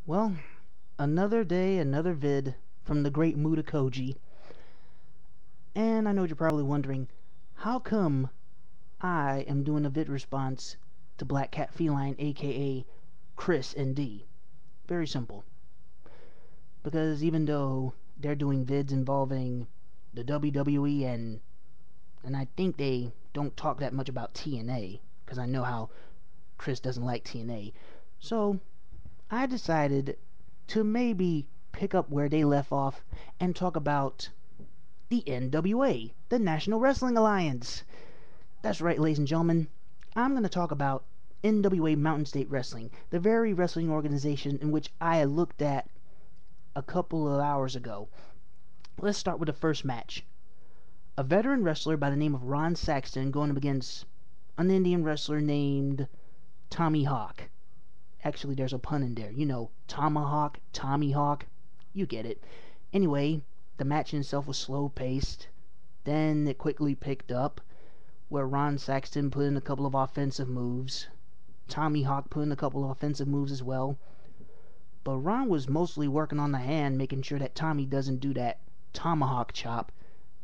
Well, another day, another vid from the great MutaKoji. And I know you're probably wondering, how come I am doing a vid response to Black Cat Feline, aka Chris and D? Very simple. Because even though they're doing vids involving the WWE and I think they don't talk that much about TNA, because I know how Chris doesn't like TNA. So I decided to maybe pick up where they left off and talk about the NWA, the National Wrestling Alliance. That's right, ladies and gentlemen. I'm going to talk about NWA Mountain State Wrestling, the very wrestling organization in which I looked at a couple of hours ago. Let's start with the first match. A veteran wrestler by the name of Ron Saxton going up against an Indian wrestler named Tommy Hawk. Actually, there's a pun in there. You know, Tomahawk, Tommy Hawk. You get it. Anyway, the match in itself was slow-paced. Then it quickly picked up, where Ron Saxton put in a couple of offensive moves. Tommy Hawk put in a couple of offensive moves as well. But Ron was mostly working on the hand, making sure that Tommy doesn't do that tomahawk chop,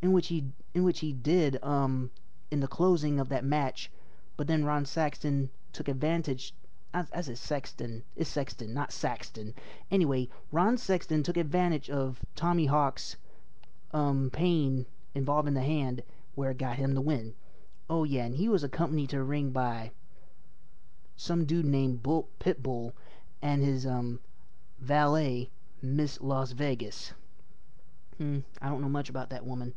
in which he did in the closing of that match. But then Ron Saxton took advantage. As is Sexton. It's Sexton, not Saxton. Anyway, Ron Sexton took advantage of Tommy Hawk's pain involving the hand, where it got him the win. Oh yeah, and he was accompanied to the ring by some dude named Pitbull and his valet, Miss Las Vegas. I don't know much about that woman.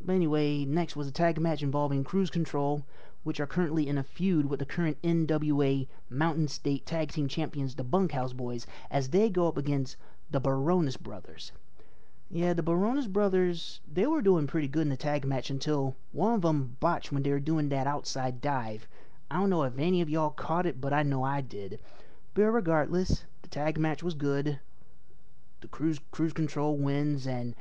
But anyway, next was a tag match involving Cruise Control, which are currently in a feud with the current NWA Mountain State Tag Team Champions, the Bunkhouse Boys, as they go up against the Baronis Brothers. Yeah, the Baronis Brothers, they were doing pretty good in the tag match until one of them botched when they were doing that outside dive. I don't know if any of y'all caught it, but I know I did. But regardless, the tag match was good. The Cruise Control wins and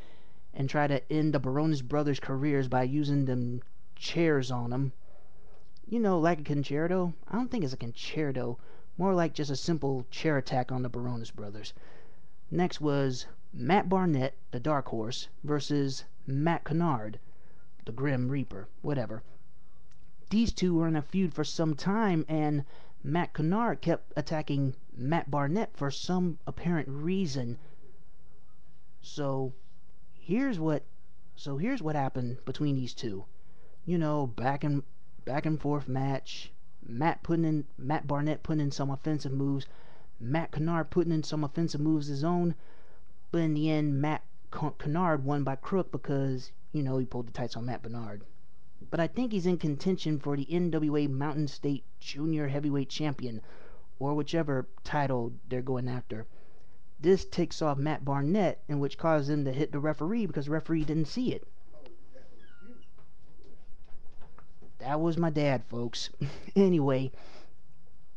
try to end the Baronis Brothers' careers by using them chairs on them. You know, like a concerto? I don't think it's a concerto. More like just a simple chair attack on the Baronis Brothers. Next was Matt Barnett, the Dark Horse, versus Matt Kennard, the Grim Reaper, whatever. These two were in a feud for some time, and Matt Kennard kept attacking Matt Barnett for some apparent reason. So here's what happened between these two. You know, back and forth match. Matt Barnett putting in some offensive moves. Matt Kennard putting in some offensive moves his own. But in the end, Matt Kennard won by crook because, you know, he pulled the tights on Matt Barnard. But I think he's in contention for the NWA Mountain State Junior Heavyweight Champion, or whichever title they're going after. This ticks off Matt Barnett, in which causes him to hit the referee because the referee didn't see it. That was my dad, folks. Anyway,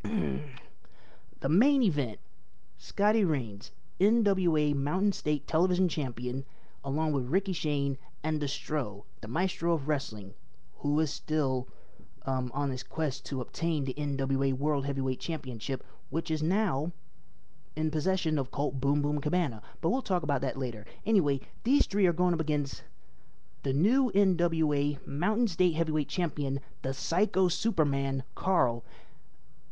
the main event, Scotty Reigns, NWA Mountain State Television Champion, along with Ricky Shane and the Maestro of Wrestling, who is still on his quest to obtain the NWA World Heavyweight Championship, which is now in possession of Colt Boom Boom Cabana. But we'll talk about that later. Anyway, these three are going up against the new NWA Mountain State Heavyweight Champion, the Psycho Superman, Carl.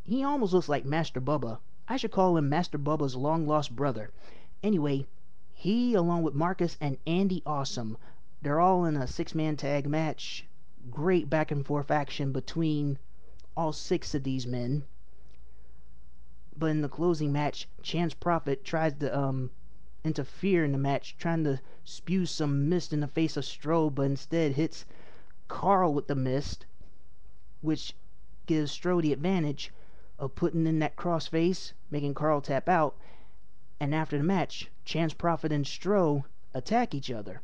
He almost looks like Master Bubba. I should call him Master Bubba's long-lost brother. Anyway, he, along with Marcus and Andy Awesome, they're all in a six-man tag match. Great back-and-forth action between all six of these men. But in the closing match, Chance Prophet tries to interfere in the match, trying to spew some mist in the face of Stroh, but instead hits Carl with the mist, which gives Stroh the advantage of putting in that crossface, making Carl tap out. And after the match, Chance Prophet and Stroh attack each other.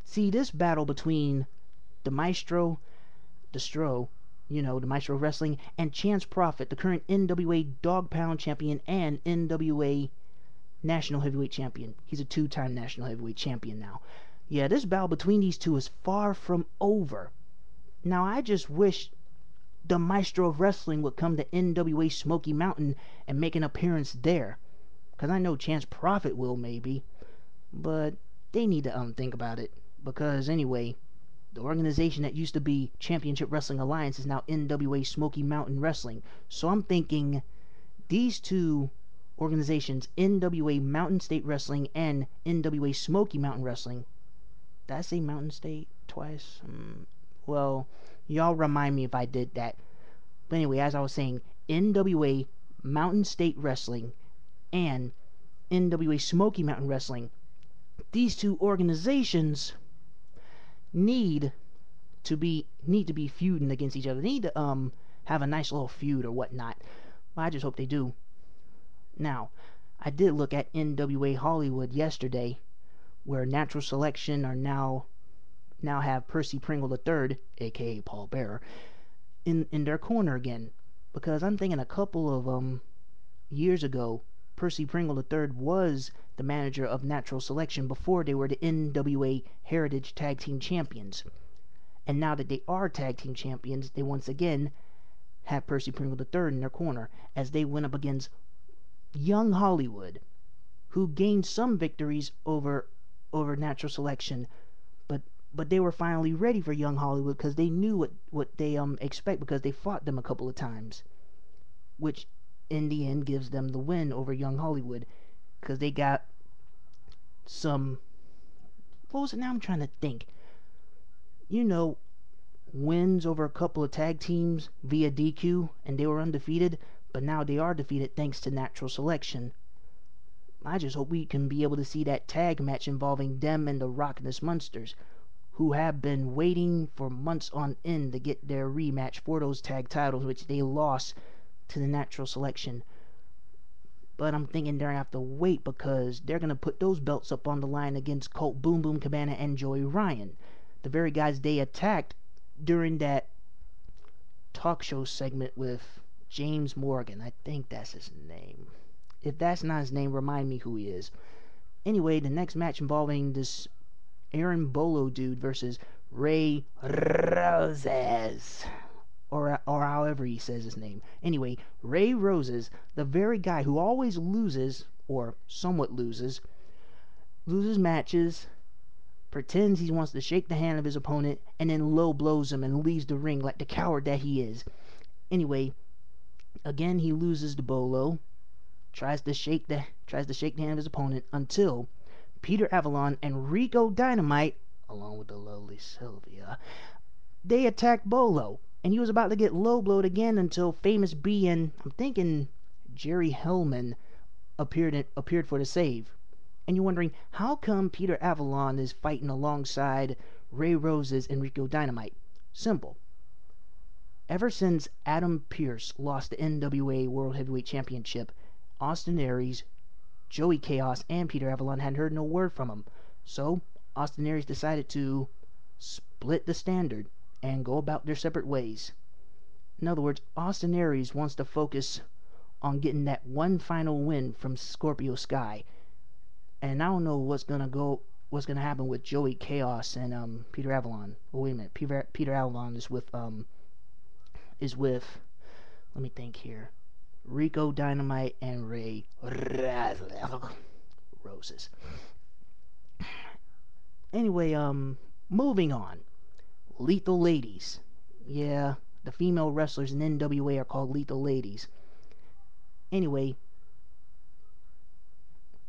See, this battle between the Maestro, the Stroh, you know, the Maestro of Wrestling, and Chance Prophet, the current NWA Dog Pound Champion and NWA National Heavyweight Champion. He's a two-time National Heavyweight Champion now. Yeah, this battle between these two is far from over. Now, I just wish the Maestro of Wrestling would come to NWA Smoky Mountain and make an appearance there. Because I know Chance Prophet will, maybe. But they need to think about it. Because anyway, the organization that used to be Championship Wrestling Alliance is now NWA Smoky Mountain Wrestling. So I'm thinking these two organizations, NWA Mountain State Wrestling and NWA Smoky Mountain Wrestling. Did I say Mountain State twice? Well, y'all remind me if I did that. But anyway, as I was saying, NWA Mountain State Wrestling and NWA Smoky Mountain Wrestling. These two organizations need to be feuding against each other. They need to have a nice little feud or whatnot. I just hope they do. Now, I did look at NWA Hollywood yesterday, where Natural Selection are now have Percy Pringle III, aka Paul Bearer, in their corner again. Because I'm thinking a couple of years ago, Percy Pringle III was the manager of Natural Selection before they were the NWA Heritage Tag Team Champions. And now that they are Tag Team Champions, they once again have Percy Pringle III in their corner as they went up against Young Hollywood, who gained some victories over Natural Selection, but they were finally ready for Young Hollywood because they knew what they expect, because they fought them a couple of times, which in the end gives them the win over Young Hollywood, because they got some, what was it now, I'm trying to think, wins over a couple of tag teams via DQ, and they were undefeated, but now they are defeated thanks to Natural Selection. I just hope we can be able to see that tag match involving them and the Rockness Monsters, who have been waiting for months on end to get their rematch for those tag titles, which they lost to the Natural Selection. But I'm thinking they're going to have to wait, because they're going to put those belts up on the line against Colt Boom Boom Cabana and Joey Ryan, the very guys they attacked during that talk show segment with James Morgan. I think that's his name. If that's not his name, remind me who he is. Anyway, the next match involving this Aaron Bolo dude versus Ray Roses, or however he says his name. Anyway, Ray Roses, the very guy who always loses, or somewhat loses matches, pretends he wants to shake the hand of his opponent, and then low blows him and leaves the ring like the coward that he is. Anyway, again he loses to Bolo, tries to shake the hand of his opponent, until Peter Avalon and Rico Dynamite, along with the lovely Sylvia, they attacked Bolo, and he was about to get low blowed again until Famous B and, I'm thinking, Jerry Hellman appeared for the save. And you're wondering, how come Peter Avalon is fighting alongside Ray Roses and Rico Dynamite? Simple. Ever since Adam Pearce lost the NWA World Heavyweight Championship, Austin Aries, Joey Chaos, and Peter Avalon hadn't heard no word from him. So, Austin Aries decided to split the standard and go about their separate ways. In other words, Austin Aries wants to focus on getting that one final win from Scorpio Sky. And I don't know what's gonna happen with Joey Chaos and Peter Avalon. Oh, wait a minute, Peter Avalon is with let me think here, Rico Dynamite and Ray Roses. Anyway, moving on. Lethal Ladies. Yeah, the female wrestlers in NWA are called Lethal Ladies. Anyway,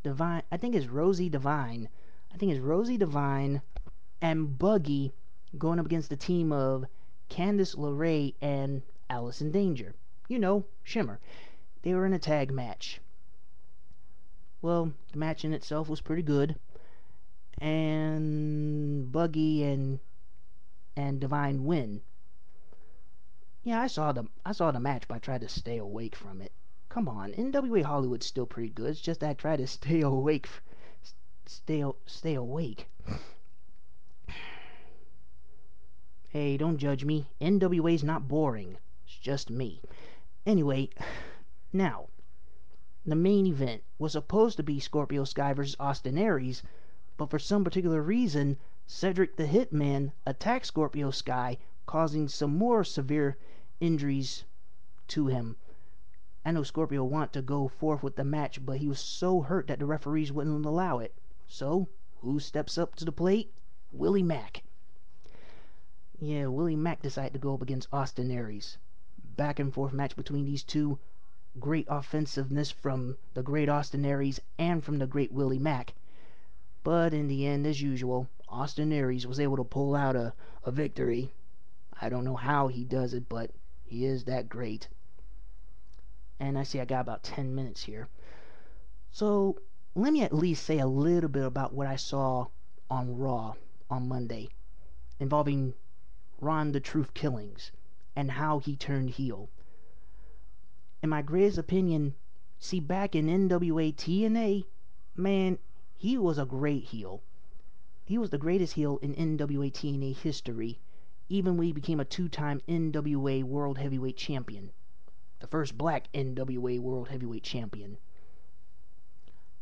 Divine, I think it's Rosie Divine and Buggy going up against the team of Candice LeRae and Allison Danger. Shimmer. They were in a tag match. Well, the match in itself was pretty good, and Buggy and Divine win. Yeah, I saw the match, but I tried to stay awake from it. Come on, NWA Hollywood's still pretty good. It's just that I try to stay awake. Stay awake. Hey, don't judge me. NWA's not boring. It's just me. Anyway, now, the main event was supposed to be Scorpio Sky versus Austin Aries, but for some particular reason, Cedric the Hitman attacked Scorpio Sky, causing some more severe injuries to him. I know Scorpio wanted to go forth with the match, but he was so hurt that the referees wouldn't allow it. So, who steps up to the plate? Willie Mack. Yeah, Willie Mack decided to go up against Austin Aries. Back and forth match between these two. Great offensiveness from the great Austin Aries and from the great Willie Mack. But in the end, as usual, Austin Aries was able to pull out a victory. I don't know how he does it, but he is that great. And I see I got about 10 minutes here. So, let me at least say a little bit about what I saw on Raw on Monday, involving Ron the Truth Killings, and how he turned heel. In my greatest opinion, see, back in NWA TNA, man, he was a great heel. He was the greatest heel in NWA TNA history, even when he became a 2-time NWA World Heavyweight Champion. The first black NWA World Heavyweight Champion.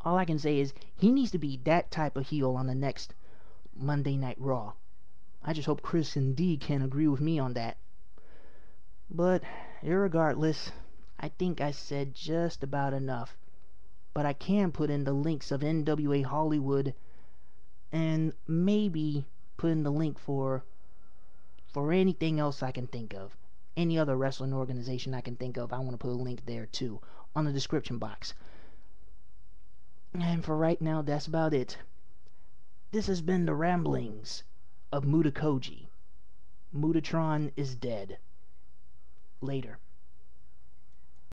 All I can say is, he needs to be that type of heel on the next Monday Night Raw. I just hope Chris and Dee can agree with me on that. But, irregardless, I think I said just about enough. But I can put in the links of NWA Hollywood, and maybe put in the link for anything else I can think of. Any other wrestling organization I can think of, I want to put a link there too, on the description box. And for right now, that's about it. This has been the ramblings of MutaKoji. Mutatron is dead. Later.